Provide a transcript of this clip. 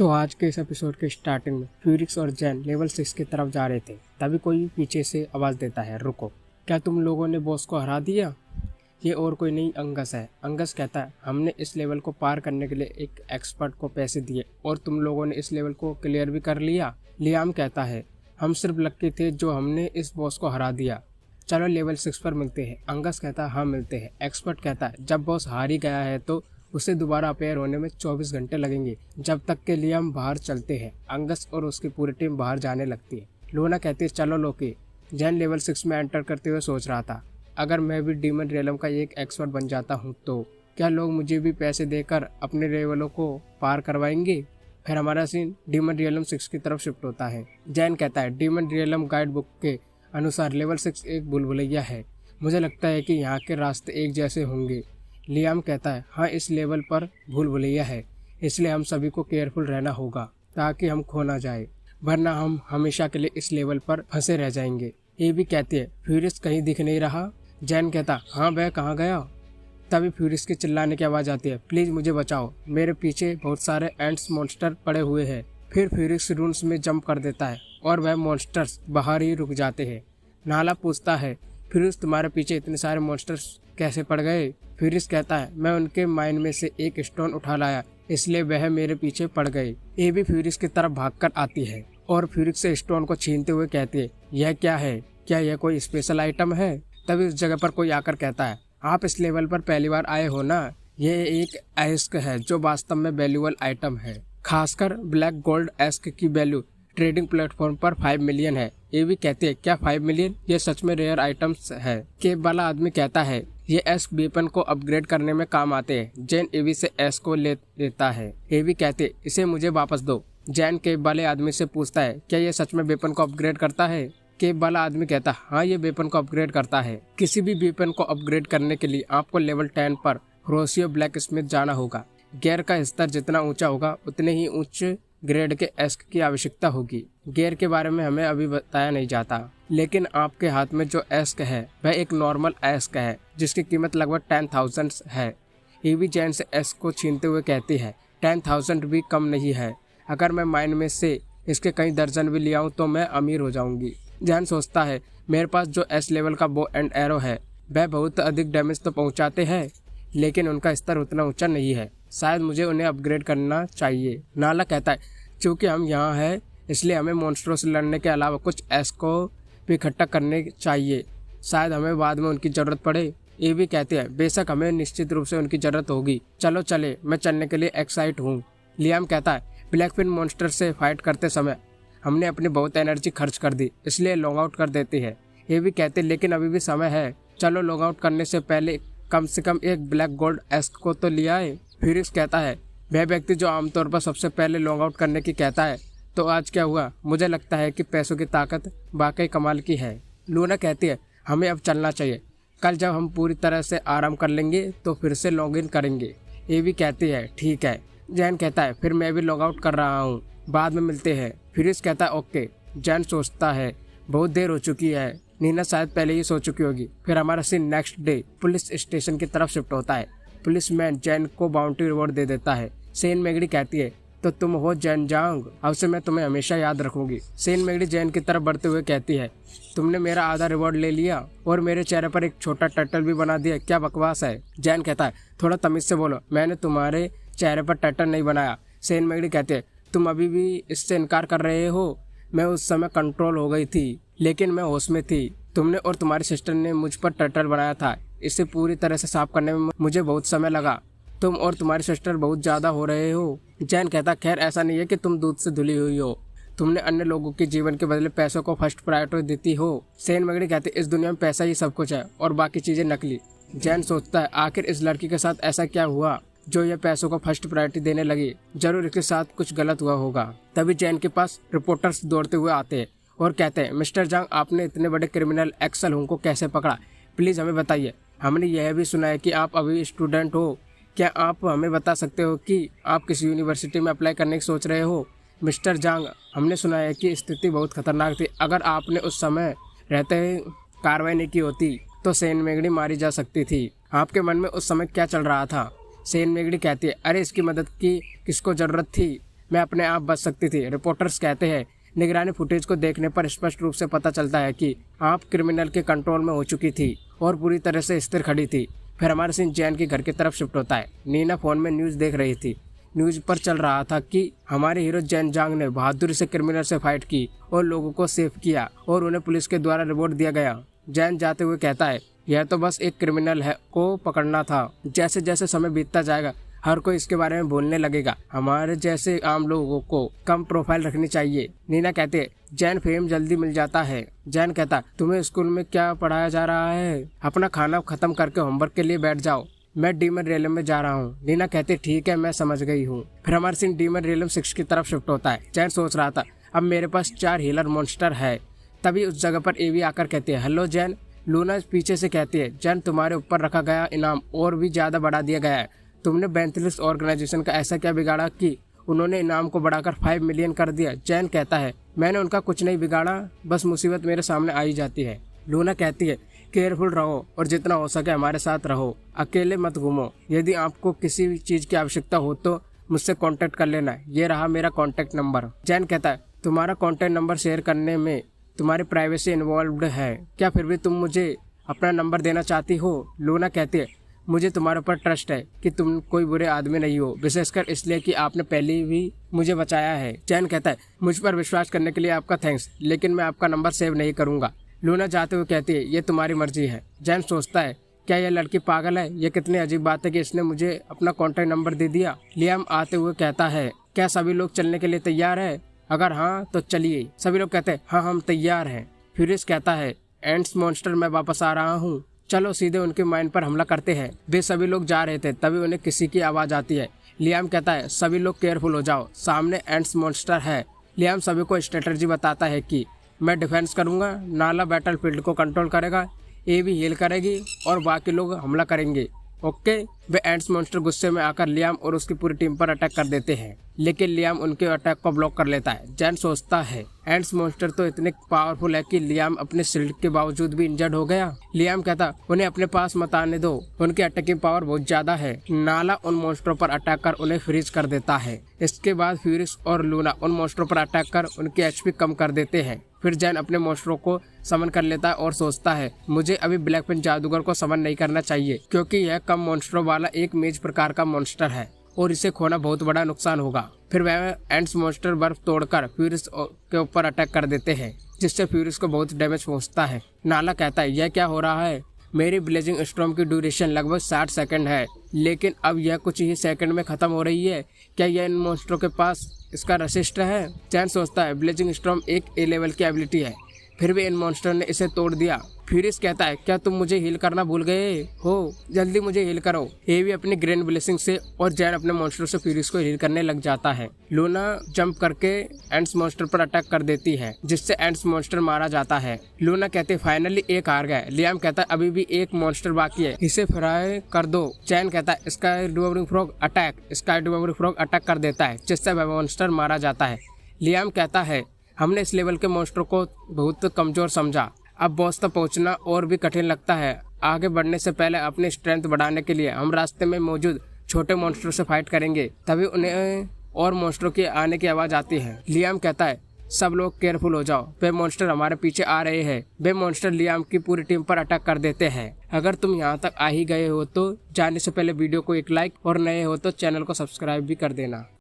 तो आज के इस एपिसोड के स्टार्टिंग में फ्यूरिक्स और जैन लेवल 6 की तरफ जा रहे थे, तभी कोई पीछे से आवाज़ देता है, रुको, क्या तुम लोगों ने बॉस को हरा दिया? ये और कोई नहीं अंगस है। अंगस कहता है, हमने इस लेवल को पार करने के लिए एक एक्सपर्ट को पैसे दिए और तुम लोगों ने इस लेवल को क्लियर भी कर लिया। लियाम कहता है, हम सिर्फ लक्की थे जो हमने इस बॉस को हरा दिया। चलो लेवल 6 पर मिलते हैं। अंगस कहता है, हाँ मिलते हैं। एक्सपर्ट कहता है, जब बॉस हार ही गया है तो उसे दोबारा अपेयर होने में 24 घंटे लगेंगे, जब तक के लिए हम बाहर चलते हैं। अंगस और उसकी पूरी टीम बाहर जाने लगती है। लूना कहती है, चलो लोकी। जैन लेवल 6 में एंटर करते हुए सोच रहा था, अगर मैं भी डीमन रियलम का एक एक्सपर्ट बन जाता हूँ तो क्या लोग मुझे भी पैसे देकर अपने लेवलों को पार करवाएंगे? फिर हमारा सीन डीमन रियलम 6 की तरफ शिफ्ट होता है। जैन कहता है, डीमन रियलम गाइड बुक के अनुसार लेवल 6 एक भूलभुलैया है। मुझे लगता है कि यहाँ के रास्ते एक जैसे होंगे। लियाम कहता है, हाँ इस लेवल पर भूलभुलैया है, इसलिए हम सभी को केयरफुल रहना होगा ताकि हम खो ना जाए, वरना हम हमेशा के लिए इस लेवल पर फंसे रह जाएंगे। ये भी कहती है, फ्यूरिस कहीं दिख नहीं रहा। जैन कहता, हाँ वह कहाँ गया? तभी फ्यूरिस के चिल्लाने की आवाज़ आती है, प्लीज़ मुझे बचाओ, मेरे पीछे बहुत सारे एंट्स मॉन्स्टर पड़े हुए हैं। फिर फ्यूरिस रूम्स में जंप कर देता है और वह मॉन्स्टर्स बाहर ही रुक जाते हैं। नाला पूछता है, फ्यूरिस तुम्हारे पीछे इतने सारे मॉन्स्टर्स कैसे पड़ गए? फ्यूरिस कहता है, मैं उनके माइंड में से एक स्टोन उठा लाया, इसलिए वह मेरे पीछे पड़ गई। ये भी फ्यूरिस की तरफ भागकर आती है और फ्यूरिस से स्टोन को छीनते हुए कहती है, यह क्या है? क्या यह कोई स्पेशल आइटम है? तभी उस जगह पर कोई आकर कहता है, आप इस लेवल पर पहली बार आए हो ना? यह एक एस्क है जो वास्तव में वैल्यूएबल आइटम है। खासकर ब्लैक गोल्ड एस्क की वैल्यू ट्रेडिंग प्लेटफॉर्म पर 5 मिलियन है। ये भी कहते हैं, क्या 5 मिलियन? ये सच में रेयर आइटम्स है। केप वाला आदमी कहता है, ये एस्क वेपन को अपग्रेड करने में काम आते हैं। जैन एवी से एस्क को ले लेता है। एवी कहते, इसे मुझे वापस दो। जैन केप वाले आदमी से पूछता है, क्या ये सच में वेपन को अपग्रेड करता है? केप वाला आदमी कहता, हाँ ये वेपन को अपग्रेड करता है। किसी भी वेपन को अपग्रेड करने के लिए आपको लेवल 10 पर क्रोशियो ब्लैक स्मिथ जाना होगा। गियर का स्तर जितना ऊंचा होगा उतने ही उच्च ग्रेड के एस्क की आवश्यकता होगी। गियर के बारे में हमें अभी बताया नहीं जाता, लेकिन आपके हाथ में जो एस्क है वह एक नॉर्मल एस्क है जिसकी कीमत लगभग 10,000 है। ईवी जैन से एस्क को छीनते हुए कहती है, 10,000 भी कम नहीं है। अगर मैं माइन में से इसके कई दर्जन भी ले आऊं तो मैं अमीर हो जाऊंगी। जैन सोचता है, मेरे पास जो एस लेवल का बो एंड एरो है वह बहुत अधिक डैमेज तो पहुंचाते हैं, लेकिन उनका स्तर उतना ऊंचा नहीं है। शायद मुझे उन्हें अपग्रेड करना चाहिए। नाला कहता है, चूँकि हम यहाँ हैं इसलिए हमें मॉन्स्टरों से लड़ने के अलावा कुछ एस को भी इकट्ठा करने चाहिए। शायद हमें बाद में उनकी ज़रूरत पड़े। ये भी कहते हैं, बेशक हमें निश्चित रूप से उनकी ज़रूरत होगी। चलो चले, मैं चलने के लिए एक्साइट हूँ। लियाम कहता है, ब्लैकफिन मॉन्स्टर से फाइट करते समय हमने अपनी बहुत एनर्जी खर्च कर दी, इसलिए लॉन्ग आउट कर देती है। ये भी कहते, लेकिन अभी भी समय है। चलो लॉन्ग आउट करने से पहले कम से कम एक ब्लैक गोल्ड एस्क को तो लिया है। फ्यूरिक्स कहता है, वह व्यक्ति जो आमतौर पर सबसे पहले लॉन्ग आउट करने की कहता है, तो आज क्या हुआ? मुझे लगता है कि पैसों की ताकत वाकई कमाल की है। लूना कहती है, हमें अब चलना चाहिए। कल जब हम पूरी तरह से आराम कर लेंगे तो फिर से लॉग इन करेंगे। ये भी कहती है, ठीक है। जैन कहता है, फिर मैं भी लॉग आउट कर रहा हूँ, बाद में मिलते हैं। फ्यूरिक्स कहता है, ओके। जैन सोचता है, बहुत देर हो चुकी है, नीना शायद पहले ही सो चुकी होगी। फिर हमारा scene next day police station की तरफ शिफ्ट होता है। पुलिसमैन जैन को बाउंड्री रिवॉर्ड दे देता है। सेन मेगड़ी कहती है, तो तुम हो जैन जांग, अब से मैं तुम्हें हमेशा याद रखूंगी। सेन मेगड़ी जैन की तरफ बढ़ते हुए कहती है, तुमने मेरा आधा रिवॉर्ड ले लिया और मेरे चेहरे पर एक छोटा टर्टल भी बना दिया, क्या बकवास है? जैन कहता है, थोड़ा तमीज से बोलो, मैंने तुम्हारे चेहरे पर टर्टल नहीं बनाया। सेन मेगड़ी कहते हैं, तुम अभी भी इससे इनकार कर रहे हो? मैं उस समय कंट्रोल हो गई थी, लेकिन मैं होश में थी। तुमने और तुम्हारी सिस्टर ने मुझ पर टर्टल बनाया था। इसे पूरी तरह से साफ करने में मुझे बहुत समय लगा। तुम और तुम्हारी सिस्टर बहुत ज़्यादा हो रहे हो। जैन कहता, खैर ऐसा नहीं है कि तुम दूध से धुली हुई हो। तुमने अन्य लोगों के जीवन के बदले पैसों को फर्स्ट प्रायोरिटी देती हो। सेन मगड़ी कहते, इस दुनिया में पैसा ही सब कुछ है और बाकी चीज़ें नकली। जैन सोचता है, आखिर इस लड़की के साथ ऐसा क्या हुआ जो यह पैसों को फर्स्ट प्रायोरिटी देने लगी? जरूर इसके साथ कुछ गलत हुआ होगा। तभी जैन के पास रिपोर्टर्स दौड़ते हुए आते हैं और कहते हैं, मिस्टर जांग, आपने इतने बड़े क्रिमिनल एक्सल हुंग को कैसे पकड़ा? प्लीज़ हमें बताइए। हमने यह भी सुना है कि आप अभी स्टूडेंट हो। क्या आप हमें बता सकते हो कि आप किस यूनिवर्सिटी में अप्लाई करने की सोच रहे हो? मिस्टर जांग, हमने सुना है कि स्थिति बहुत खतरनाक थी। अगर आपने उस समय रहते हुए कार्रवाई नहीं की होती तो सेन मेगड़ी मारी जा सकती थी। आपके मन में उस समय क्या चल रहा था? सेन मेगड़ी कहती है, अरे इसकी मदद की किसको ज़रूरत थी? मैं अपने आप बच सकती थी। रिपोर्टर्स कहते हैं निगरानी फुटेज को देखने पर स्पष्ट रूप से पता चलता है कि आप क्रिमिनल के कंट्रोल में हो चुकी थी और पूरी तरह से स्थिर खड़ी थी। फिर हमारा सीन जैन के घर की तरफ शिफ्ट होता है। नीना फोन में न्यूज़ देख रही थी। न्यूज़ पर चल रहा था कि हमारे हीरो जैन जांग ने बहादुरी से क्रिमिनल से फाइट की और लोगों को सेव किया और उन्हें पुलिस के द्वारा रिवॉर्ड दिया गया। जैन जाते हुए कहता है यह तो बस एक क्रिमिनल है को पकड़ना था। जैसे जैसे समय बीतता जाएगा हर कोई इसके बारे में बोलने लगेगा। हमारे जैसे आम लोगों को कम प्रोफाइल रखनी चाहिए। नीना कहते है जैन फेम जल्दी मिल जाता है। जैन कहता तुम्हें स्कूल में क्या पढ़ाया जा रहा है? अपना खाना खत्म करके होमवर्क के लिए बैठ जाओ, मैं डीमन रेलम में जा रहा हूँ। नीना कहते ठीक है मैं समझ गई हूँ। फिर हमारा सीन डीमन रेलम 6 की तरफ शिफ्ट होता है। जैन सोच रहा था अब मेरे पास 4 हीलर मॉन्स्टर है। तभी उस जगह पर एवी आकर कहती है हेलो जैन। लूना पीछे से कहती है जैन तुम्हारे ऊपर रखा गया इनाम और भी ज्यादा बढ़ा दिया गया है। तुमने बेंथलिस ऑर्गेनाइजेशन का ऐसा क्या बिगाड़ा कि उन्होंने इनाम को बढ़ाकर 5 मिलियन कर दिया? जैन कहता है मैंने उनका कुछ नहीं बिगाड़ा, बस मुसीबत मेरे सामने आई जाती है। लूना कहती है केयरफुल रहो और जितना हो सके हमारे साथ रहो, अकेले मत घूमो। यदि आपको किसी भी चीज की आवश्यकता हो तो मुझसे कांटेक्ट कर लेना, ये रहा मेरा कांटेक्ट नंबर। जैन कहता है तुम्हारा कांटेक्ट नंबर शेयर करने में तुम्हारी प्राइवेसी इन्वॉल्व्ड है, क्या फिर भी तुम मुझे अपना नंबर देना चाहती हो? लूना कहती है मुझे तुम्हारे ऊपर ट्रस्ट है कि तुम कोई बुरे आदमी नहीं हो, विशेषकर इसलिए कि आपने पहले भी मुझे बचाया है। जैन कहता है मुझ पर विश्वास करने के लिए आपका थैंक्स, लेकिन मैं आपका नंबर सेव नहीं करूंगा। लूना जाते हुए कहती है ये तुम्हारी मर्जी है। जैन सोचता है क्या यह लड़की पागल है? ये कितनी अजीब बात है कि इसने मुझे अपना कॉन्टेक्ट नंबर दे दिया। लियाम आते हुए कहता है क्या सभी लोग चलने के लिए तैयार है? अगर हाँ तो चलिए। सभी लोग कहते हैं हाँ हम तैयार हैं। फ्यूरियस कहता है एंड्स मॉन्स्टर मैं वापस आ रहा हूँ, चलो सीधे उनके माइंड पर हमला करते हैं। वे सभी लोग जा रहे थे तभी उन्हें किसी की आवाज आती है। लियाम कहता है सभी लोग केयरफुल हो जाओ, सामने एंड्स मॉन्स्टर है। लियाम सभी को स्ट्रेटजी बताता है कि मैं डिफेंस करूंगा, नाला बैटलफील्ड को कंट्रोल करेगा, ए भी हील करेगी और बाकी लोग हमला करेंगे। ओके। वे एंड्स मॉन्स्टर गुस्से में आकर लियाम और उसकी पूरी टीम पर अटैक कर देते हैं, लेकिन लियाम उनके अटैक को ब्लॉक कर लेता है। जैन सोचता है एंड्स मॉन्स्टर तो इतने पावरफुल है कि लियाम अपने शील्ड के बावजूद भी इंजर्ड हो गया। लियाम कहता उन्हें अपने पास मत आने दो, उनकी अटैकिंग पावर बहुत ज्यादा है। नाला उन मॉन्स्टरों पर अटैक कर उन्हें फ्रीज कर देता है। इसके बाद फ्यूरिस और लूना उन मॉन्स्टरों पर अटैक कर उनकी एचपी कम कर देते हैं। फिर जैन अपने मॉन्स्टरों को समन कर लेता है और सोचता है मुझे अभी ब्लैक पिन जादूगर को समन नहीं करना चाहिए, क्योंकि यह कम मॉन्स्टरों वाला एक मेज प्रकार का मॉन्स्टर है और इसे खोना बहुत बड़ा नुकसान होगा। फिर वह एंड्स मॉन्स्टर बर्फ तोड़कर फ्यूरिस के ऊपर अटैक कर देते हैं, जिससे फ्यूरिस को बहुत डैमेज पहुंचता है। नाला कहता है यह क्या हो रहा है? मेरी ब्लेजिंग स्टॉर्म की ड्यूरेशन लगभग 60 सेकंड है, लेकिन अब यह कुछ ही सेकंड में खत्म हो रही है। क्या यह इन मॉन्स्टरों के पास इसका रसिस्ट है? जैन सोचता है ब्लेजिंग स्टॉर्म एक ए लेवल की एबिलिटी है, फिर भी इन मॉन्स्टर ने इसे तोड़ दिया। फ्यूरिस कहता है क्या तुम मुझे हील करना भूल गए हो? जल्दी मुझे हील करो। ये भी अपनी ग्रैंड ब्लेसिंग से और जैन अपने मॉन्स्टर से फ्यूरिस को हील करने लग जाता है। लूना जंप करके एंड्स मॉन्स्टर पर अटैक कर देती है, जिससे एंड्स मॉन्स्टर मारा जाता है। लूना कहते फाइनली एक हार गए। लियाम कहता है अभी भी एक मॉन्स्टर बाकी है, इसे फ्राई कर दो। जैन कहता है sky devouring frog attack. Sky devouring frog attack कर देता है, जिससे वह मॉन्स्टर मारा जाता है। लियाम कहता है हमने इस लेवल के मॉन्स्टर को बहुत कमजोर समझा, अब बॉस तक पहुंचना और भी कठिन लगता है। आगे बढ़ने से पहले अपनी स्ट्रेंथ बढ़ाने के लिए हम रास्ते में मौजूद छोटे मॉन्स्टर से फाइट करेंगे। तभी उन्हें और मॉन्स्टरों के आने की आवाज आती है। लियाम कहता है सब लोग केयरफुल हो जाओ, वे मॉन्स्टर हमारे पीछे आ रहे हैं। वे मॉन्स्टर लियाम की पूरी टीम पर अटैक कर देते हैं। अगर तुम यहाँ तक आ ही गए हो तो जाने से पहले वीडियो को एक लाइक और नए हो तो चैनल को सब्सक्राइब भी कर देना।